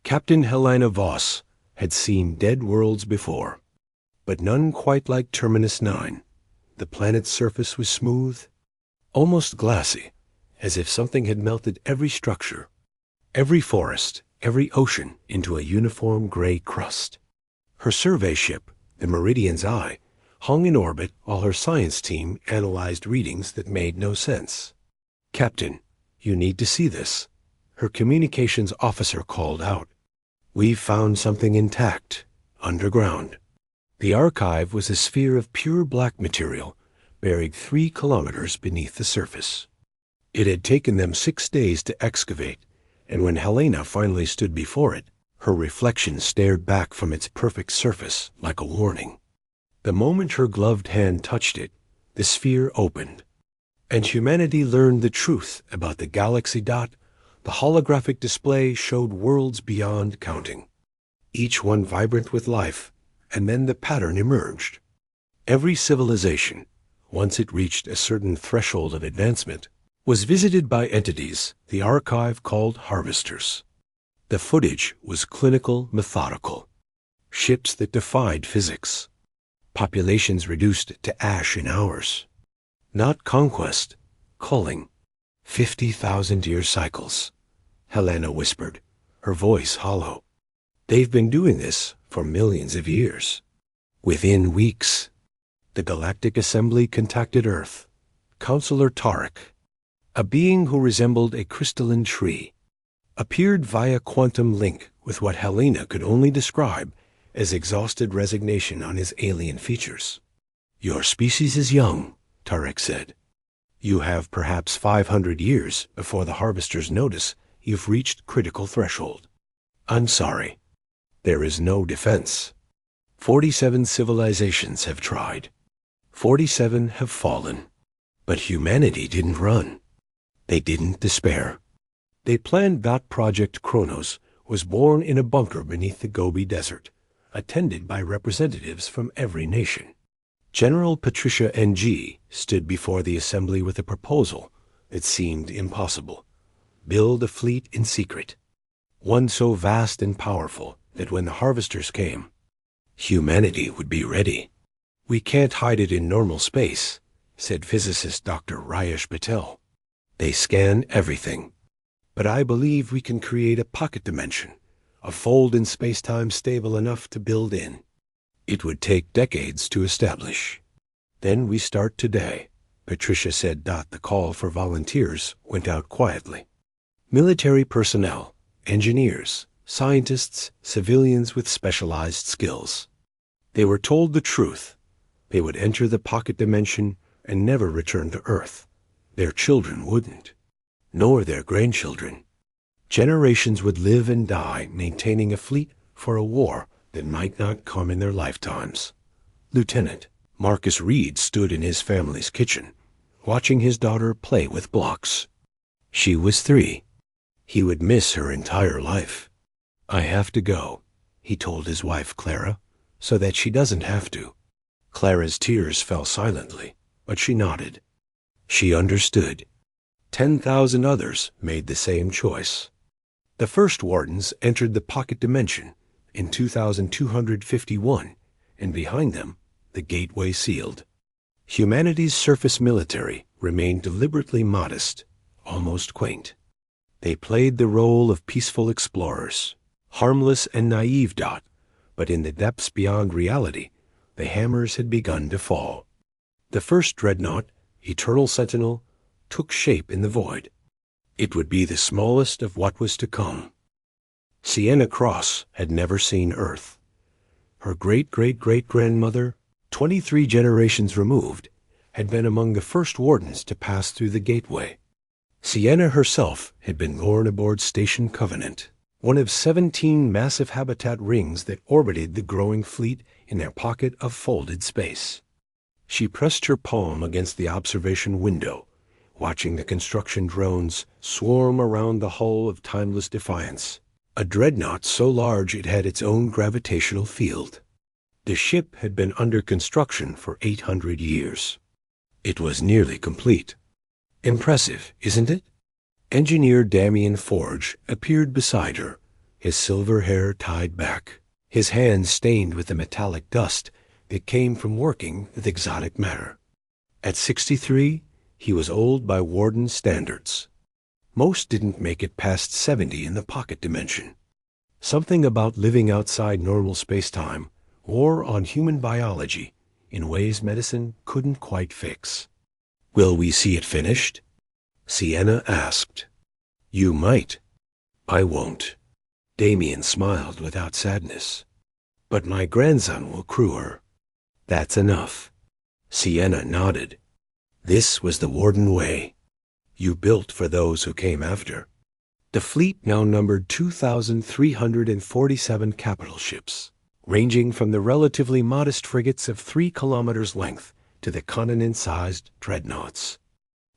Captain Helena Voss had seen dead worlds before, but none quite like Terminus 9. The planet's surface was smooth, almost glassy, as if something had melted every structure, every forest, every ocean into a uniform gray crust. Her survey ship, the Meridian's Eye, hung in orbit while her science team analyzed readings that made no sense. "Captain, you need to see this," her communications officer called out. "We've found something intact, underground." The archive was a sphere of pure black material, buried 3 kilometers beneath the surface. It had taken them 6 days to excavate, and when Helena finally stood before it, her reflection stared back from its perfect surface like a warning. The moment her gloved hand touched it, the sphere opened, and humanity learned the truth about the galaxy. The holographic display showed worlds beyond counting, each one vibrant with life, and then the pattern emerged. Every civilization, once it reached a certain threshold of advancement, was visited by entities the archive called harvesters. The footage was clinical, methodical. Ships that defied physics. Populations reduced to ash in hours. Not conquest, culling. 50,000-year cycles. Helena whispered, her voice hollow. They've been doing this for millions of years. Within weeks, the Galactic Assembly contacted Earth. Counselor Tarek, a being who resembled a crystalline tree, appeared via quantum link with what Helena could only describe as exhausted resignation on his alien features. "Your species is young," Tarek said. "You have perhaps 500 years before the harvesters notice you've reached critical threshold. I'm sorry. There is no defense. 47 civilizations have tried. 47 have fallen. But humanity didn't run. They didn't despair. They planned that Project Kronos was born in a bunker beneath the Gobi Desert, attended by representatives from every nation. General Patricia Ng stood before the assembly with a proposal that seemed impossible. Build a fleet in secret, one so vast and powerful that when the harvesters came, humanity would be ready. "We can't hide it in normal space," said physicist Dr. Rayesh Patel. "They scan everything. But I believe we can create a pocket dimension, a fold in space-time stable enough to build in. It would take decades to establish. Then we start today," Patricia said. The call for volunteers went out quietly. Military personnel, engineers, scientists, civilians with specialized skills. They were told the truth. They would enter the pocket dimension and never return to Earth. Their children wouldn't, nor their grandchildren. Generations would live and die maintaining a fleet for a war that might not come in their lifetimes. Lieutenant Marcus Reed stood in his family's kitchen, watching his daughter play with blocks. She was 3. He would miss her entire life. "I have to go," he told his wife Clara, "so that she doesn't have to." Clara's tears fell silently, but she nodded. She understood. 10,000 others made the same choice. The first wardens entered the pocket dimension in 2251, and behind them, the gateway sealed. Humanity's surface military remained deliberately modest, almost quaint. They played the role of peaceful explorers, harmless and naive. But in the depths beyond reality, the hammers had begun to fall. The first dreadnought, Eternal Sentinel, took shape in the void. It would be the smallest of what was to come. Sienna Cross had never seen Earth. Her great-great-great-grandmother, 23 generations removed, had been among the first wardens to pass through the gateway. Sienna herself had been born aboard Station Covenant, one of 17 massive habitat rings that orbited the growing fleet in their pocket of folded space. She pressed her palm against the observation window, watching the construction drones swarm around the hull of Timeless Defiance, a dreadnought so large it had its own gravitational field. The ship had been under construction for 800 years. It was nearly complete. Impressive, isn't it? Engineer Damien Forge appeared beside her, his silver hair tied back, his hands stained with the metallic dust that came from working with exotic matter. At 63, he was old by Warden's standards. Most didn't make it past 70 in the pocket dimension. Something about living outside normal space-time or on human biology in ways medicine couldn't quite fix. "Will we see it finished?" Sienna asked. "You might. I won't." Damien smiled without sadness. "But my grandson will crew her." "That's enough." Sienna nodded. This was the Warden way. You built for those who came after. The fleet now numbered 2,347 capital ships, ranging from the relatively modest frigates of 3 kilometers length to the continent-sized dreadnoughts.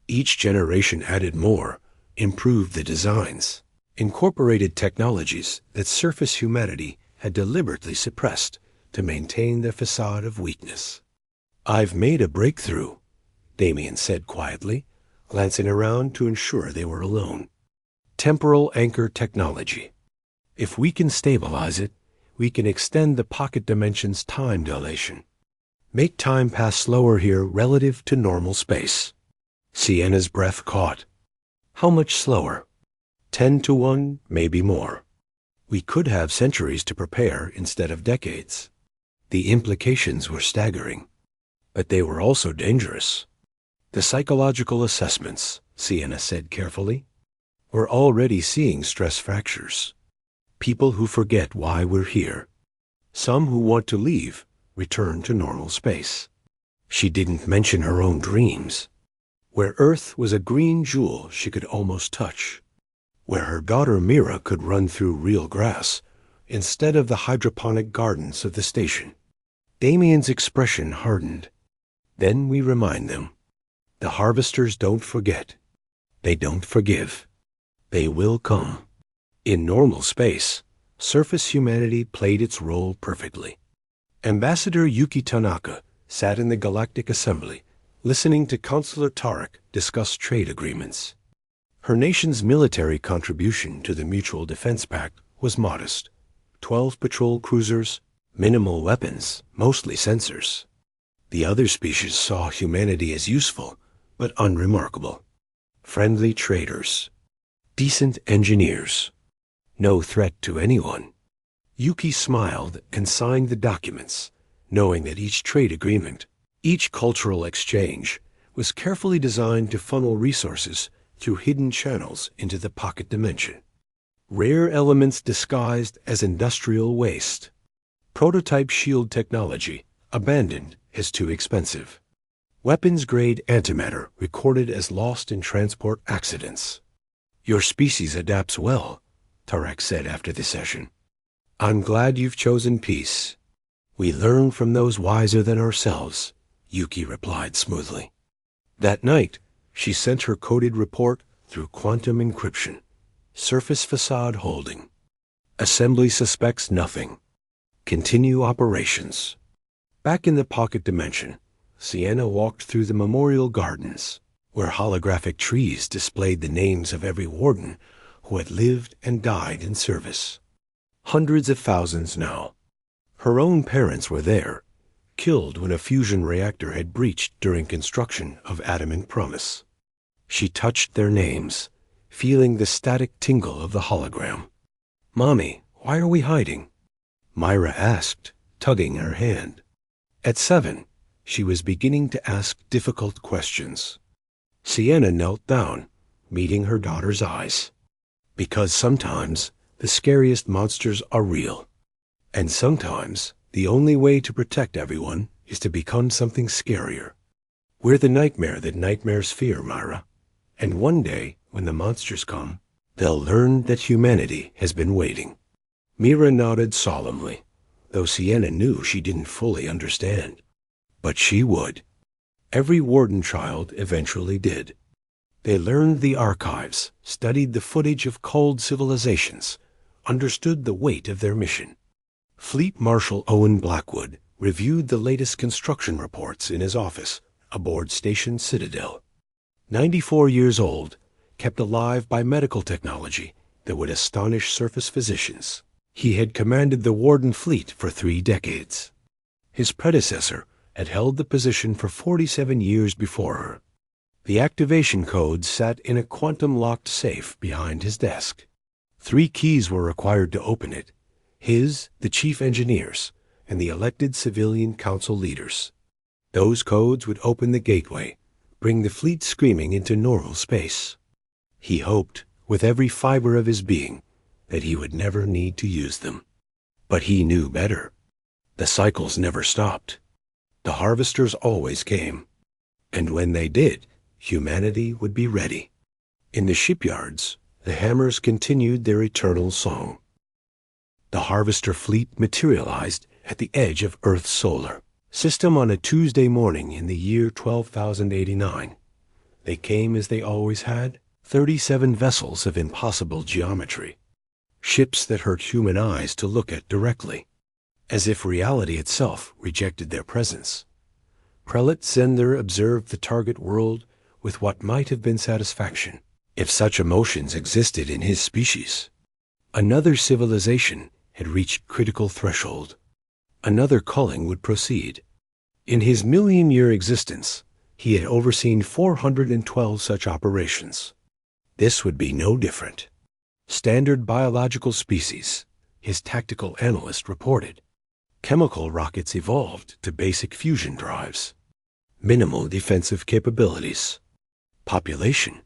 Each generation added more, improved the designs, incorporated technologies that surface humanity had deliberately suppressed to maintain their facade of weakness. "I've made a breakthrough," Damien said quietly, glancing around to ensure they were alone. "Temporal anchor technology. If we can stabilize it, we can extend the pocket dimension's time dilation. Make time pass slower here relative to normal space." Sienna's breath caught. "How much slower?" 10 to 1, maybe more. We could have centuries to prepare instead of decades. The implications were staggering, but they were also dangerous. "The psychological assessments," Sienna said carefully. "We're already seeing stress fractures. People who forget why we're here. Some who want to leave, return to normal space." She didn't mention her own dreams. Where Earth was a green jewel she could almost touch. Where her daughter Mira could run through real grass, instead of the hydroponic gardens of the station. Damien's expression hardened. "Then we remind them. The harvesters don't forget. They don't forgive. They will come." In normal space, surface humanity played its role perfectly. Ambassador Yuki Tanaka sat in the Galactic Assembly, listening to Consular Tarek discuss trade agreements. Her nation's military contribution to the Mutual Defense Pact was modest. 12 patrol cruisers, minimal weapons, mostly sensors. The other species saw humanity as useful, but unremarkable. Friendly traders. Decent engineers. No threat to anyone. Yuki smiled and signed the documents, knowing that each trade agreement, each cultural exchange, was carefully designed to funnel resources through hidden channels into the pocket dimension. Rare elements disguised as industrial waste. Prototype shield technology abandoned as too expensive. Weapons-grade antimatter recorded as lost in transport accidents. "Your species adapts well," Tarek said after the session. "I'm glad you've chosen peace." "We learn from those wiser than ourselves," Yuki replied smoothly. That night, she sent her coded report through quantum encryption. Surface facade holding. Assembly suspects nothing. Continue operations. Back in the pocket dimension, Sienna walked through the memorial gardens, where holographic trees displayed the names of every warden who had lived and died in service. Hundreds of thousands now. Her own parents were there, killed when a fusion reactor had breached during construction of Adamant Promise. She touched their names, feeling the static tingle of the hologram. "Mommy, why are we hiding?" Myra asked, tugging her hand. At 7, she was beginning to ask difficult questions. Sienna knelt down, meeting her daughter's eyes. Because sometimes the scariest monsters are real. And sometimes the only way to protect everyone is to become something scarier. We're the nightmare that nightmares fear, Myra. And one day, when the monsters come, they'll learn that humanity has been waiting. Mira nodded solemnly, though Sienna knew she didn't fully understand. But she would. Every warden child eventually did. They learned the archives, studied the footage of cold civilizations, understood the weight of their mission. Fleet Marshal Owen Blackwood reviewed the latest construction reports in his office aboard Station Citadel. 94 years old, kept alive by medical technology that would astonish surface physicians. He had commanded the Warden fleet for 3 decades. His predecessor had held the position for 47 years before her. The activation code sat in a quantum-locked safe behind his desk. 3 keys were required to open it: his, the chief engineers, and the elected civilian council leaders. Those codes would open the gateway, bring the fleet screaming into normal space. He hoped, with every fiber of his being, that he would never need to use them. But he knew better. The cycles never stopped. The harvesters always came. And when they did, humanity would be ready. In the shipyards, the hammers continued their eternal song. The harvester fleet materialized at the edge of Earth's solar system on a Tuesday morning in the year 12,089. They came as they always had, 37 vessels of impossible geometry. Ships that hurt human eyes to look at directly, as if reality itself rejected their presence. Prelate Zender observed the target world with what might have been satisfaction, if such emotions existed in his species. Another civilization had reached critical threshold. Another culling would proceed. In his million-year existence, he had overseen 412 such operations. This would be no different. Standard biological species, his tactical analyst reported. Chemical rockets evolved to basic fusion drives. Minimal defensive capabilities. Population: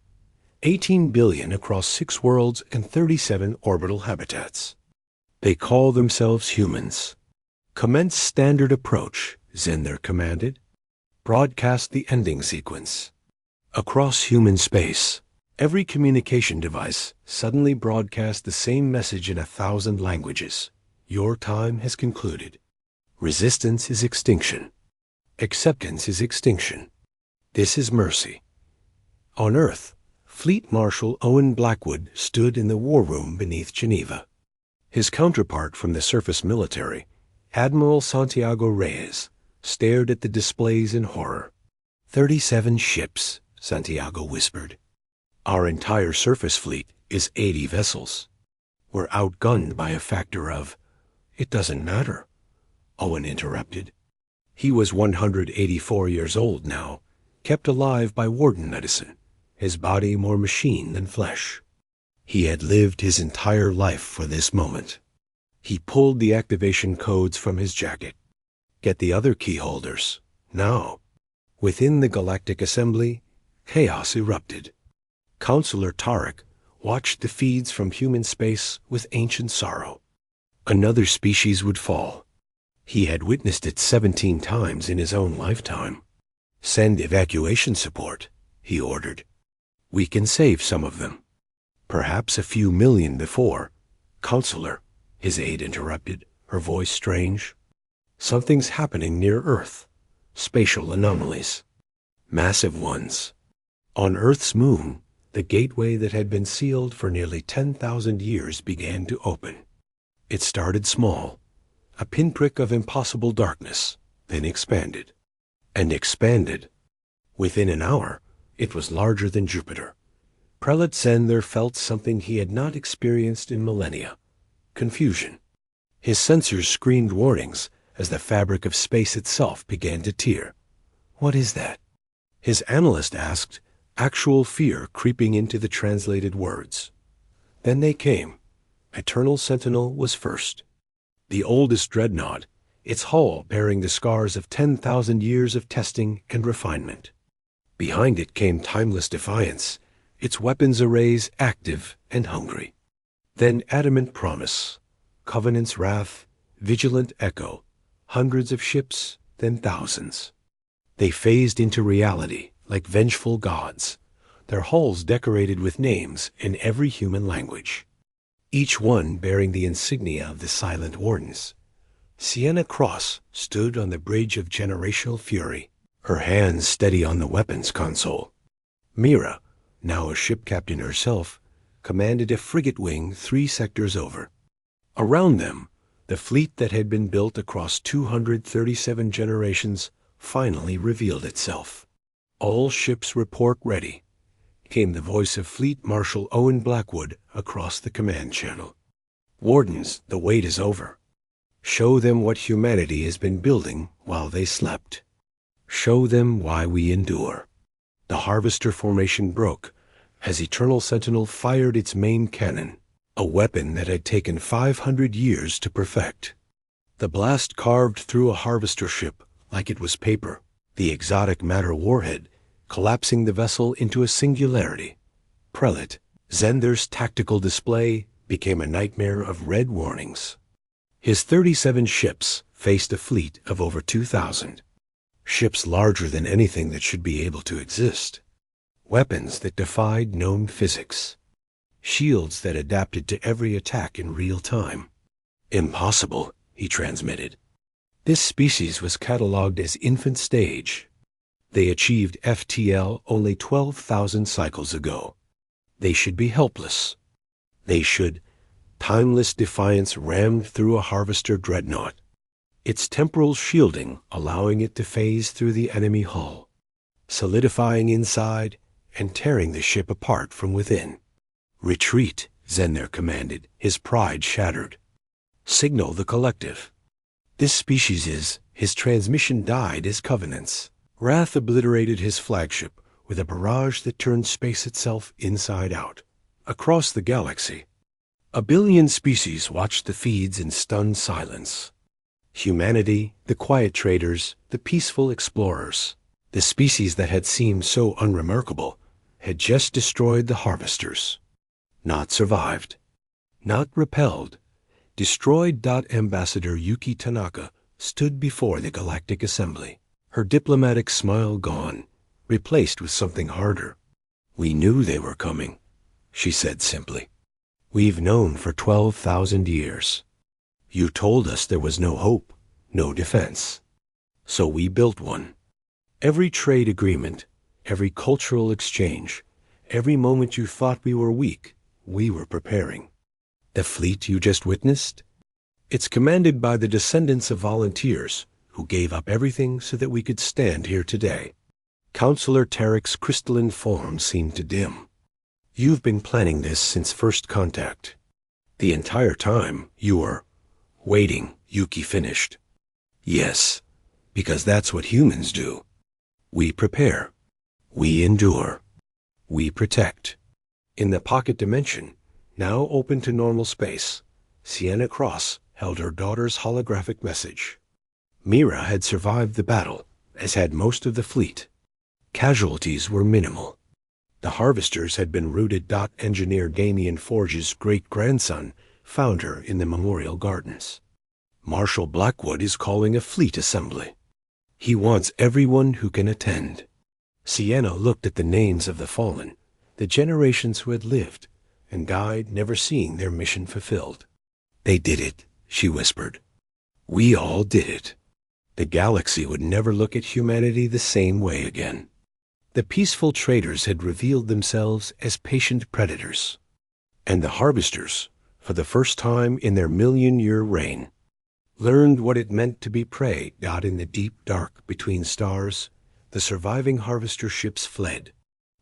18 billion across 6 worlds and 37 orbital habitats. They call themselves humans. Commence standard approach, Zender commanded. Broadcast the ending sequence. Across human space, every communication device suddenly broadcast the same message in 1,000 languages. Your time has concluded. Resistance is extinction. Acceptance is extinction. This is mercy. On Earth, Fleet Marshal Owen Blackwood stood in the war room beneath Geneva. His counterpart from the surface military, Admiral Santiago Reyes, stared at the displays in horror. 37 ships, Santiago whispered. Our entire surface fleet is 80 vessels. We're outgunned by a factor of... It doesn't matter, Owen interrupted. He was 184 years old now, kept alive by warden medicine, his body more machine than flesh. He had lived his entire life for this moment. He pulled the activation codes from his jacket. Get the other key holders, now. Within the Galactic Assembly, chaos erupted. Counselor Tarek watched the feeds from human space with ancient sorrow. Another species would fall. He had witnessed it 17 times in his own lifetime. Send evacuation support, he ordered. We can save some of them. Perhaps a few million before. Counselor, his aide interrupted, her voice strange. Something's happening near Earth. Spatial anomalies. Massive ones. On Earth's moon, the gateway that had been sealed for nearly 10,000 years began to open. It started small, a pinprick of impossible darkness, then expanded. And expanded. Within an hour, it was larger than Jupiter. Prelate Zender felt something he had not experienced in millennia. Confusion. His sensors screamed warnings as the fabric of space itself began to tear. What is that? His analyst asked, actual fear creeping into the translated words. Then they came. Eternal Sentinel was first. The oldest dreadnought, its hull bearing the scars of 10,000 years of testing and refinement. Behind it came Timeless Defiance, its weapons arrays active and hungry. Then Adamant Promise, Covenant's Wrath, Vigilant Echo, hundreds of ships, then thousands. They phased into reality like vengeful gods, their hulls decorated with names in every human language, each one bearing the insignia of the Silent Wardens. Sienna Cross stood on the bridge of generational fury, her hands steady on the weapons console. Mira, now a ship captain herself, commanded a frigate wing 3 sectors over. Around them, the fleet that had been built across 237 generations finally revealed itself. All ships report ready. came the voice of Fleet Marshal Owen Blackwood across the command channel. "Wardens, the wait is over. Show them what humanity has been building while they slept. Show them why we endure." The Harvester formation broke as Eternal Sentinel fired its main cannon, a weapon that had taken 500 years to perfect. The blast carved through a Harvester ship like it was paper, the exotic matter warhead collapsing the vessel into a singularity. Prelate Zender's tactical display became a nightmare of red warnings. His 37 ships faced a fleet of over 2,000. Ships larger than anything that should be able to exist. Weapons that defied known physics. Shields that adapted to every attack in real time. "Impossible," he transmitted. This species was catalogued as infant stage. They achieved FTL only 12,000 cycles ago. They should be helpless. They should. Timeless defiance rammed through a Harvester dreadnought, its temporal shielding allowing it to phase through the enemy hull, solidifying inside and tearing the ship apart from within. "Retreat," Zender commanded, his pride shattered. "Signal the collective." This species is, his transmission died as covenants. Wrath obliterated his flagship with a barrage that turned space itself inside out. Across the galaxy, a billion species watched the feeds in stunned silence. Humanity, the quiet traders, the peaceful explorers, the species that had seemed so unremarkable, had just destroyed the Harvesters. Not survived. Not repelled. Destroyed. Ambassador Yuki Tanaka stood before the Galactic Assembly, her diplomatic smile gone, replaced with something harder. "We knew they were coming," she said simply. "We've known for 12,000 years. You told us there was no hope, no defense. So we built one. Every trade agreement, every cultural exchange, every moment you thought we were weak, we were preparing. The fleet you just witnessed? It's commanded by the descendants of volunteers who gave up everything so that we could stand here today." Counselor Tarek's crystalline form seemed to dim. "You've been planning this since first contact. The entire time you were waiting," Yuki finished. "Yes, because that's what humans do. We prepare. We endure. We protect." In the pocket dimension, now open to normal space, Sienna Cross held her daughter's holographic message. Mira had survived the battle, as had most of the fleet. Casualties were minimal. The Harvesters had been routed. Engineer Damian Forge's great-grandson found her in the Memorial Gardens. Marshal Blackwood is calling a fleet assembly. He wants everyone who can attend. Sienna looked at the names of the fallen, the generations who had lived and died never seeing their mission fulfilled. "They did it," she whispered. "We all did it. The galaxy would never look at humanity the same way again." The peaceful traders had revealed themselves as patient predators. And the Harvesters, for the first time in their million-year reign, learned what it meant to be prey. In the deep dark between stars, the surviving Harvester ships fled,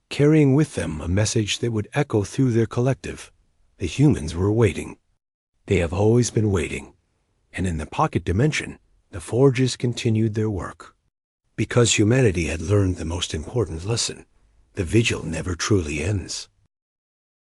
carrying with them a message that would echo through their collective. The humans were waiting. They have always been waiting. And in the pocket dimension, the Forges continued their work. Because humanity had learned the most important lesson: the vigil never truly ends.